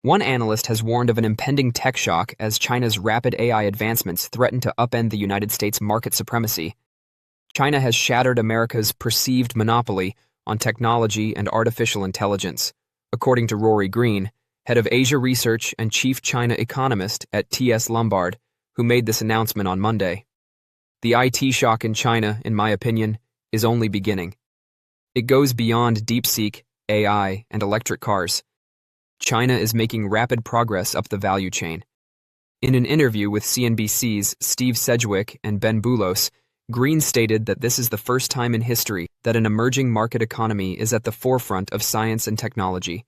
One analyst has warned of an impending tech shock as China's rapid AI advancements threaten to upend the United States' market supremacy. China has shattered America's perceived monopoly on technology and artificial intelligence, according to Rory Green, head of Asia Research and chief China economist at T.S. Lombard, who made this announcement on Monday. The IT shock in China, in my opinion, is only beginning. It goes beyond DeepSeek, AI, and electric cars. China is making rapid progress up the value chain. In an interview with CNBC's Steve Sedgwick and Ben Boulos, Green stated that this is the first time in history that an emerging market economy is at the forefront of science and technology.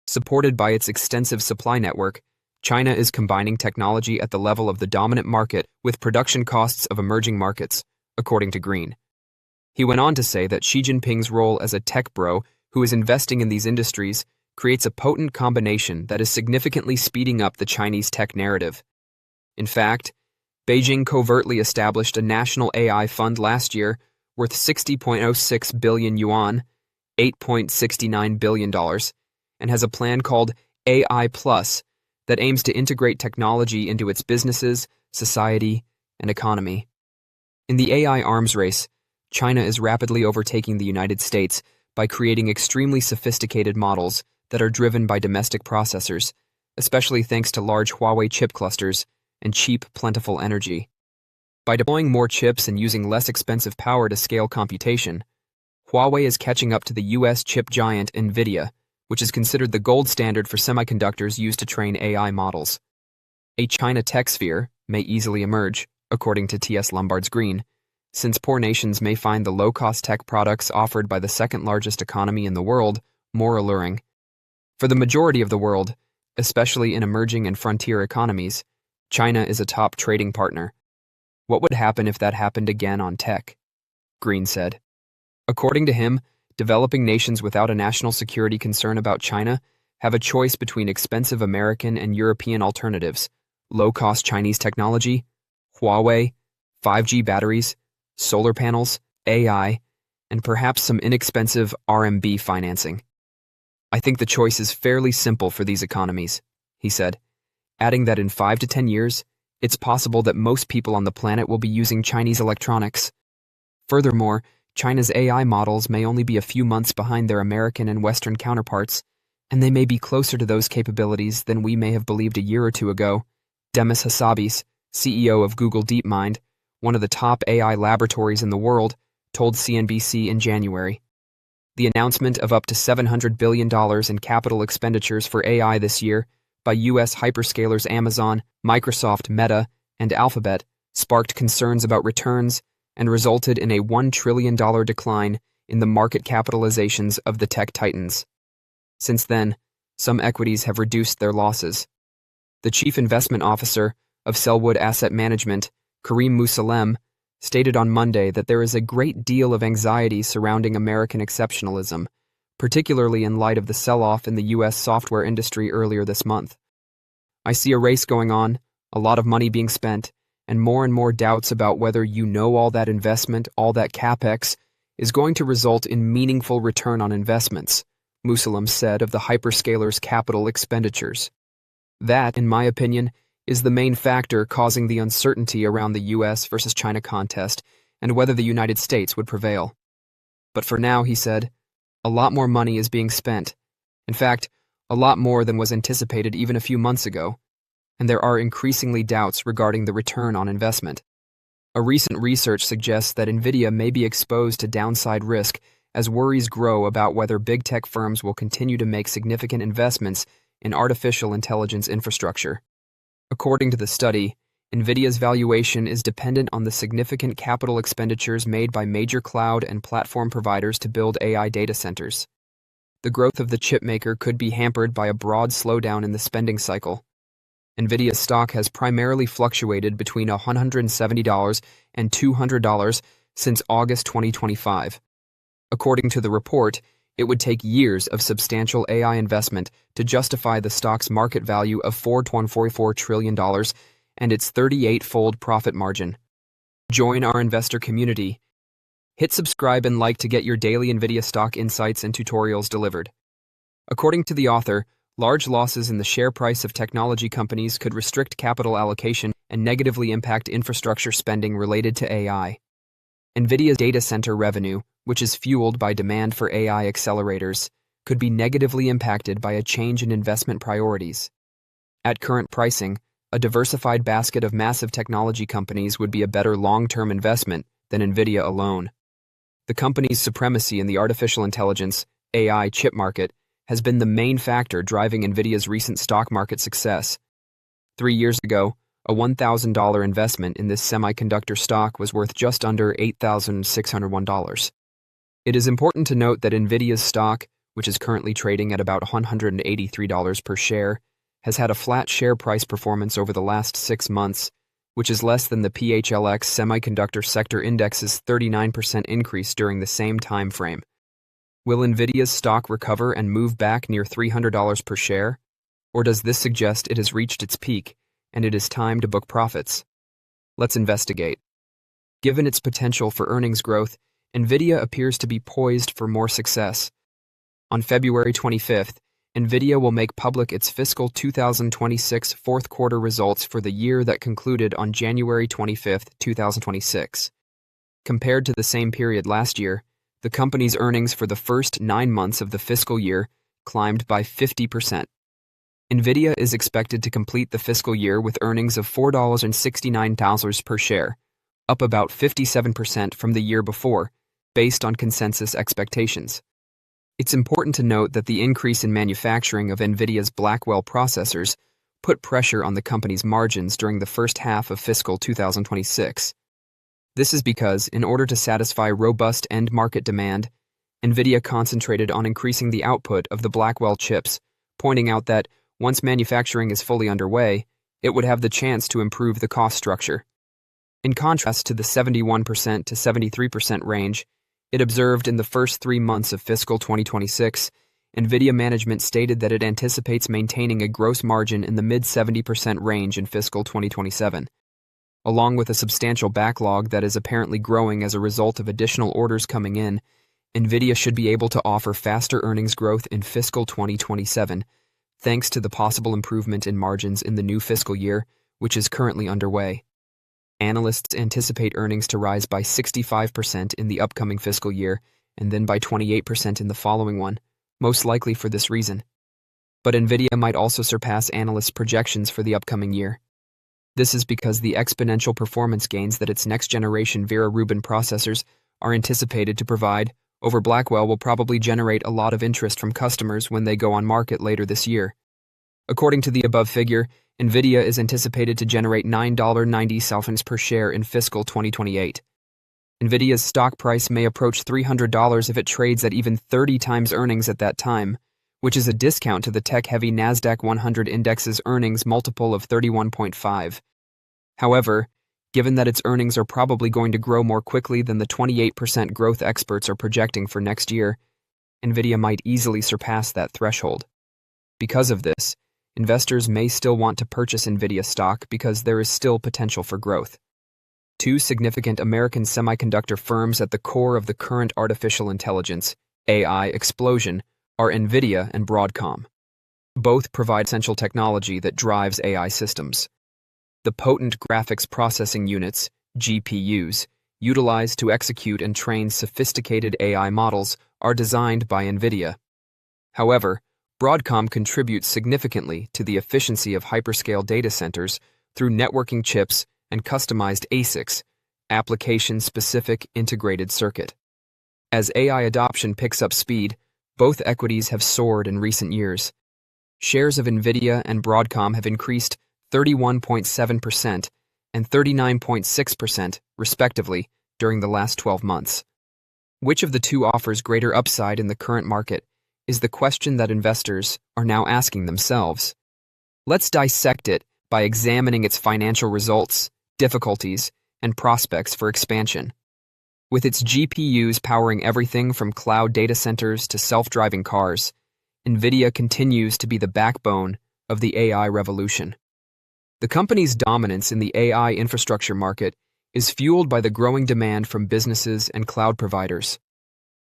Supported by its extensive supply network, China is combining technology at the level of the dominant market with production costs of emerging markets, according to Green. He went on to say that Xi Jinping's role as a tech bro who is investing in these industries creates a potent combination that is significantly speeding up the Chinese tech narrative. In fact, Beijing covertly established a national AI fund last year worth 60.06 billion yuan, $8.69 billion, and has a plan called AI Plus that aims to integrate technology into its businesses, society, and economy. In the AI arms race, China is rapidly overtaking the United States by creating extremely sophisticated models that are driven by domestic processors, especially thanks to large Huawei chip clusters and cheap, plentiful energy. By deploying more chips and using less expensive power to scale computation, Huawei is catching up to the US chip giant Nvidia, which is considered the gold standard for semiconductors used to train AI models. A China tech sphere may easily emerge, according to T.S. Lombard's Green, since poor nations may find the low-cost tech products offered by the second-largest economy in the world more alluring. For the majority of the world, especially in emerging and frontier economies, China is a top trading partner. What would happen if that happened again on tech? Green said. According to him, developing nations without a national security concern about China have a choice between expensive American and European alternatives, low-cost Chinese technology, Huawei, 5G batteries, solar panels, AI, and perhaps some inexpensive RMB financing. I think the choice is fairly simple for these economies, he said, adding that in 5 to 10 years, it's possible that most people on the planet will be using Chinese electronics. Furthermore, China's AI models may only be a few months behind their American and Western counterparts, and they may be closer to those capabilities than we may have believed a year or two ago. Demis Hassabis, CEO of Google DeepMind, one of the top AI laboratories in the world, told CNBC in January. The announcement of up to $700 billion in capital expenditures for AI this year by U.S. hyperscalers Amazon, Microsoft, Meta, and Alphabet sparked concerns about returns and resulted in a $1 trillion decline in the market capitalizations of the tech titans. Since then, some equities have reduced their losses. The chief investment officer of Selwood Asset Management, Karim Moussalem, stated on Monday that there is a great deal of anxiety surrounding American exceptionalism, particularly in light of the sell-off in the U.S. software industry earlier this month. I see a race going on, a lot of money being spent, and more doubts about whether all that investment, all that capex, is going to result in meaningful return on investments, Moussalem said of the hyperscalers' capital expenditures. That, in my opinion, is the main factor causing the uncertainty around the U.S. versus China contest and whether the United States would prevail. But for now, he said, a lot more money is being spent. In fact, a lot more than was anticipated even a few months ago, and there are increasingly doubts regarding the return on investment. A recent research suggests that Nvidia may be exposed to downside risk as worries grow about whether big tech firms will continue to make significant investments in artificial intelligence infrastructure. According to the study, Nvidia's valuation is dependent on the significant capital expenditures made by major cloud and platform providers to build AI data centers. The growth of the chipmaker could be hampered by a broad slowdown in the spending cycle. Nvidia's stock has primarily fluctuated between $170 and $200 since August 2025. According to the report, it would take years of substantial AI investment to justify the stock's market value of $4.44 trillion and its 38-fold profit margin. Join our investor community. Hit subscribe and like to get your daily Nvidia stock insights and tutorials delivered. According to the author, Large losses in the share price of technology companies could restrict capital allocation and negatively impact infrastructure spending related to AI. Nvidia's data center revenue, which is fueled by demand for AI accelerators, could be negatively impacted by a change in investment priorities. At current pricing, a diversified basket of massive technology companies would be a better long-term investment than Nvidia alone. The company's supremacy in the artificial intelligence, AI chip market has been the main factor driving Nvidia's recent stock market success. 3 years ago, a $1,000 investment in this semiconductor stock was worth just under $8,601. It is important to note that Nvidia's stock, which is currently trading at about $183 per share, has had a flat share price performance over the last 6 months, which is less than the PHLX semiconductor sector index's 39% increase during the same time frame. Will Nvidia's stock recover and move back near $300 per share? Or does this suggest it has reached its peak and it is time to book profits? Let's investigate. Given its potential for earnings growth, Nvidia appears to be poised for more success. On February 25th, Nvidia will make public its fiscal 2026 fourth quarter results for the year that concluded on January 25th, 2026. Compared to the same period last year, the company's earnings for the first 9 months of the fiscal year climbed by 50%. Nvidia is expected to complete the fiscal year with earnings of $4.69 per share, up about 57% from the year before, based on consensus expectations. It's important to note that the increase in manufacturing of Nvidia's Blackwell processors put pressure on the company's margins during the first half of fiscal 2026. This is because, in order to satisfy robust end-market demand, Nvidia concentrated on increasing the output of the Blackwell chips, pointing out that, once manufacturing is fully underway, it would have the chance to improve the cost structure. In contrast to the 71% to 73% range it observed in the first 3 months of fiscal 2026, Nvidia management stated that it anticipates maintaining a gross margin in the mid-70% range in fiscal 2027. Along with a substantial backlog that is apparently growing as a result of additional orders coming in, Nvidia should be able to offer faster earnings growth in fiscal 2027, thanks to the possible improvement in margins in the new fiscal year, which is currently underway. Analysts anticipate earnings to rise by 65% in the upcoming fiscal year and then by 28% in the following one, most likely for this reason. But Nvidia might also surpass analysts' projections for the upcoming year. This is because the exponential performance gains that its next-generation Vera Rubin processors are anticipated to provide over Blackwell will probably generate a lot of interest from customers when they go on market later this year. According to the above figure, Nvidia is anticipated to generate $9.90 per share in fiscal 2028. Nvidia's stock price may approach $300 if it trades at even 30 times earnings at that time, which is a discount to the tech-heavy NASDAQ 100 index's earnings multiple of 31.5. However, given that its earnings are probably going to grow more quickly than the 28% growth experts are projecting for next year, Nvidia might easily surpass that threshold. Because of this, investors may still want to purchase Nvidia stock because there is still potential for growth. 2 significant American semiconductor firms at the core of the current artificial intelligence, AI explosion, are Nvidia and Broadcom. Both provide essential technology that drives AI systems. The potent graphics processing units, GPUs, utilized to execute and train sophisticated AI models are designed by Nvidia. However, Broadcom contributes significantly to the efficiency of hyperscale data centers through networking chips and customized ASICs, application-specific integrated circuit. As AI adoption picks up speed, both equities have soared in recent years. Shares of Nvidia and Broadcom have increased 31.7% and 39.6%, respectively, during the last 12 months. Which of the two offers greater upside in the current market is the question that investors are now asking themselves. Let's dissect it by examining its financial results, difficulties, and prospects for expansion. With its GPUs powering everything from cloud data centers to self-driving cars, Nvidia continues to be the backbone of the AI revolution. The company's dominance in the AI infrastructure market is fueled by the growing demand from businesses and cloud providers.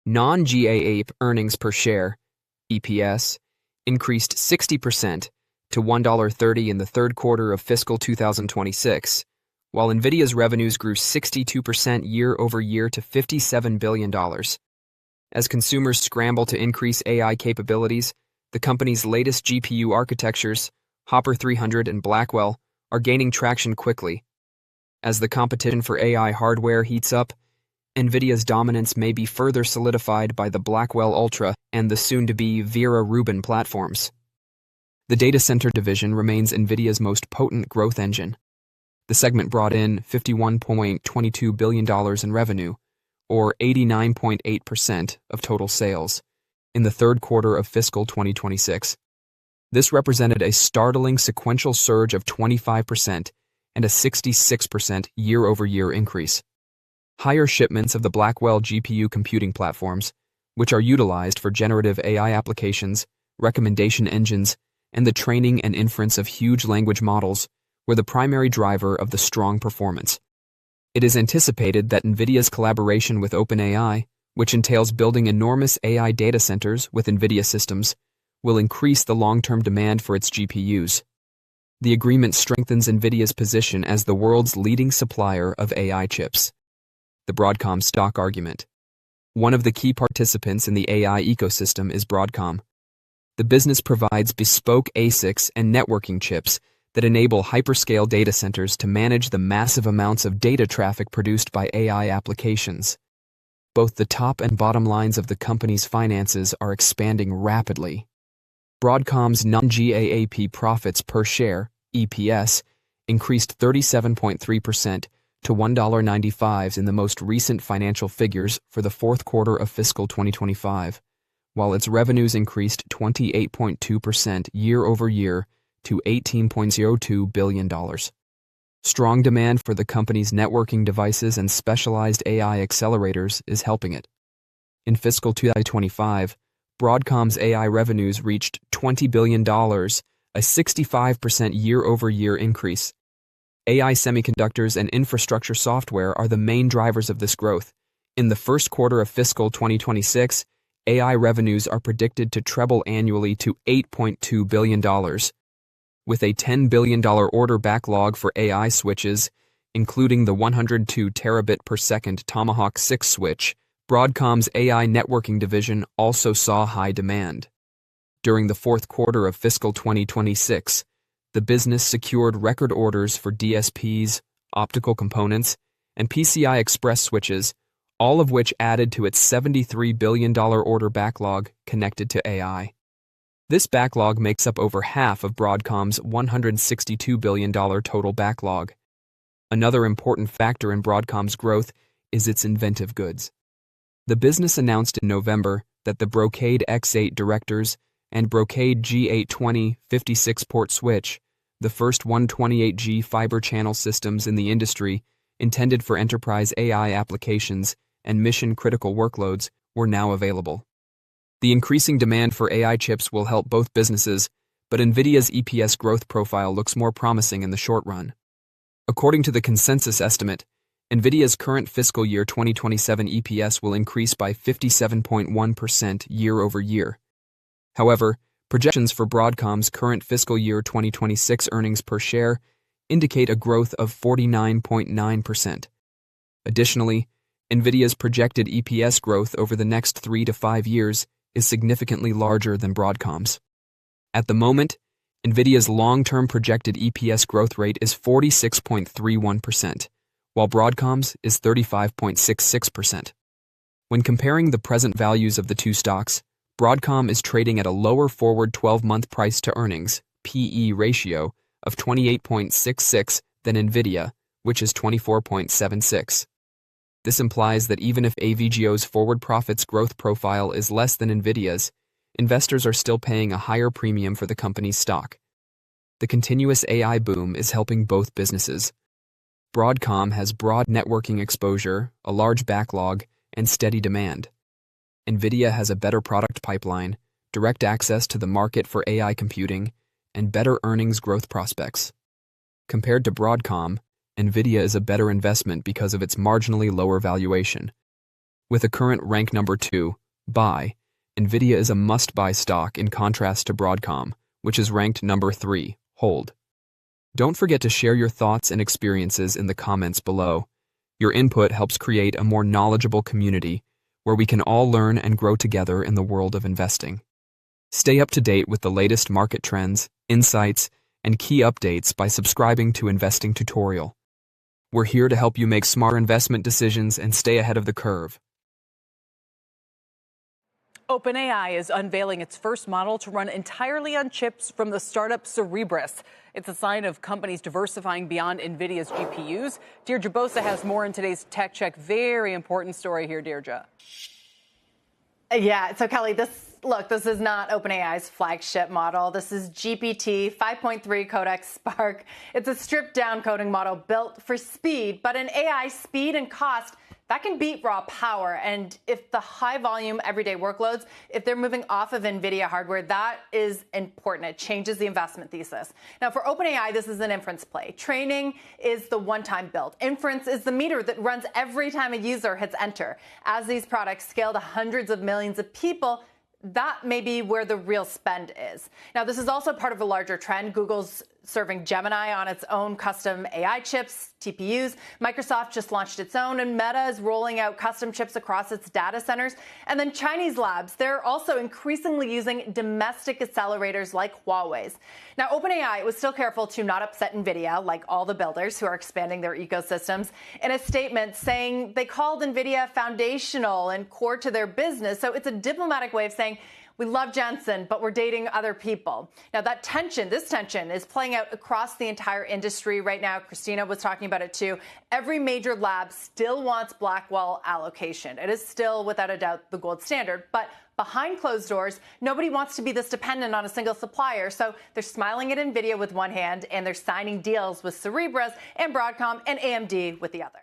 Non-GAAP earnings per share, EPS, increased 60% to $1.30 in the third quarter of fiscal 2026, while Nvidia's revenues grew 62% year-over-year to $57 billion. As consumers scramble to increase AI capabilities, the company's latest GPU architectures, Hopper 300 and Blackwell, are gaining traction quickly. As the competition for AI hardware heats up, Nvidia's dominance may be further solidified by the Blackwell Ultra and the soon-to-be Vera Rubin platforms. The data center division remains Nvidia's most potent growth engine. The segment brought in $51.22 billion in revenue, or 89.8% of total sales, in the third quarter of fiscal 2026. This represented a startling sequential surge of 25% and a 66% year-over-year increase. Higher shipments of the Blackwell GPU computing platforms, which are utilized for generative AI applications, recommendation engines, and the training and inference of huge language models, were the primary driver of the strong performance. It is anticipated that Nvidia's collaboration with OpenAI, which entails building enormous AI data centers with Nvidia systems, will increase the long-term demand for its GPUs. The agreement strengthens Nvidia's position as the world's leading supplier of AI chips. The Broadcom stock argument. One of the key participants in the AI ecosystem is Broadcom. The business provides bespoke ASICs and networking chips that enable hyperscale data centers to manage the massive amounts of data traffic produced by AI applications. Both the top and bottom lines of the company's finances are expanding rapidly. Broadcom's non-GAAP profits per share, EPS, increased 37.3% to $1.95 in the most recent financial figures for the fourth quarter of fiscal 2025, while its revenues increased 28.2% year-over-year to $18.02 billion. Strong demand for the company's networking devices and specialized AI accelerators is helping it. In fiscal 2025, Broadcom's AI revenues reached $20 billion, a 65% year-over-year increase. AI semiconductors and infrastructure software are the main drivers of this growth. In the first quarter of fiscal 2026, AI revenues are predicted to treble annually to $8.2 billion. With a $10 billion order backlog for AI switches, including the 102 terabit per second Tomahawk 6 switch, Broadcom's AI networking division also saw high demand. During the fourth quarter of fiscal 2026, the business secured record orders for DSPs, optical components, and PCI Express switches, all of which added to its $73 billion order backlog connected to AI. This backlog makes up over half of Broadcom's $162 billion total backlog. Another important factor in Broadcom's growth is its inventive goods. The business announced in November that the Brocade X8 Directors and Brocade G820 56-port switch, the first 128G fiber channel systems in the industry intended for enterprise AI applications and mission-critical workloads, were now available. The increasing demand for AI chips will help both businesses, but Nvidia's EPS growth profile looks more promising in the short run. According to the consensus estimate, Nvidia's current fiscal year 2027 EPS will increase by 57.1% year-over-year. However, projections for Broadcom's current fiscal year 2026 earnings per share indicate a growth of 49.9%. Additionally, Nvidia's projected EPS growth over the next 3 to 5 years is significantly larger than Broadcom's. At the moment, Nvidia's long-term projected EPS growth rate is 46.31%, while Broadcom's is 35.66%. When comparing the present values of the two stocks, Broadcom is trading at a lower forward 12-month price-to-earnings (PE) ratio of 28.66 than Nvidia, which is 24.76. This implies that even if AVGO's forward profits growth profile is less than Nvidia's, investors are still paying a higher premium for the company's stock. The continuous AI boom is helping both businesses. Broadcom has broad networking exposure, a large backlog, and steady demand. Nvidia has a better product pipeline, direct access to the market for AI computing, and better earnings growth prospects. Compared to Broadcom, Nvidia is a better investment because of its marginally lower valuation. With a current rank number 2, buy, Nvidia is a must-buy stock in contrast to Broadcom, which is ranked number 3, hold. Don't forget to share your thoughts and experiences in the comments below. Your input helps create a more knowledgeable community where we can all learn and grow together in the world of investing. Stay up to date with the latest market trends, insights, and key updates by subscribing to Investing Tutorial. We're here to help you make smart investment decisions and stay ahead of the curve. OpenAI is unveiling its first model to run entirely on chips from the startup Cerebras. It's a sign of companies diversifying beyond Nvidia's GPUs. Deirdre Bosa has more in today's Tech Check. Very important story here, Deirdre. Yeah, so Kelly, this is not OpenAI's flagship model. This is GPT 5.3 Codex Spark. It's a stripped-down coding model built for speed, but in AI, speed and cost, that can beat raw power. And if the high-volume everyday workloads, if they're moving off of NVIDIA hardware, that is important. It changes the investment thesis. Now, for OpenAI, this is an inference play. Training is the one-time build. Inference is the meter that runs every time a user hits enter. As these products scale to hundreds of millions of people, that may be where the real spend is. Now, this is also part of a larger trend. Google's serving Gemini on its own custom AI chips, TPUs. Microsoft just launched its own, and Meta is rolling out custom chips across its data centers. And then Chinese labs, they're also increasingly using domestic accelerators like Huawei's. Now, OpenAI was still careful to not upset NVIDIA, like all the builders who are expanding their ecosystems, in a statement saying they called NVIDIA foundational and core to their business. So it's a diplomatic way of saying, we love Jensen, but we're dating other people. Now, this tension is playing out across the entire industry right now. Christina was talking about it too. Every major lab still wants Blackwell allocation. It is still, without a doubt, the gold standard. But behind closed doors, nobody wants to be this dependent on a single supplier. So they're smiling at NVIDIA with one hand, and they're signing deals with Cerebras and Broadcom and AMD with the other.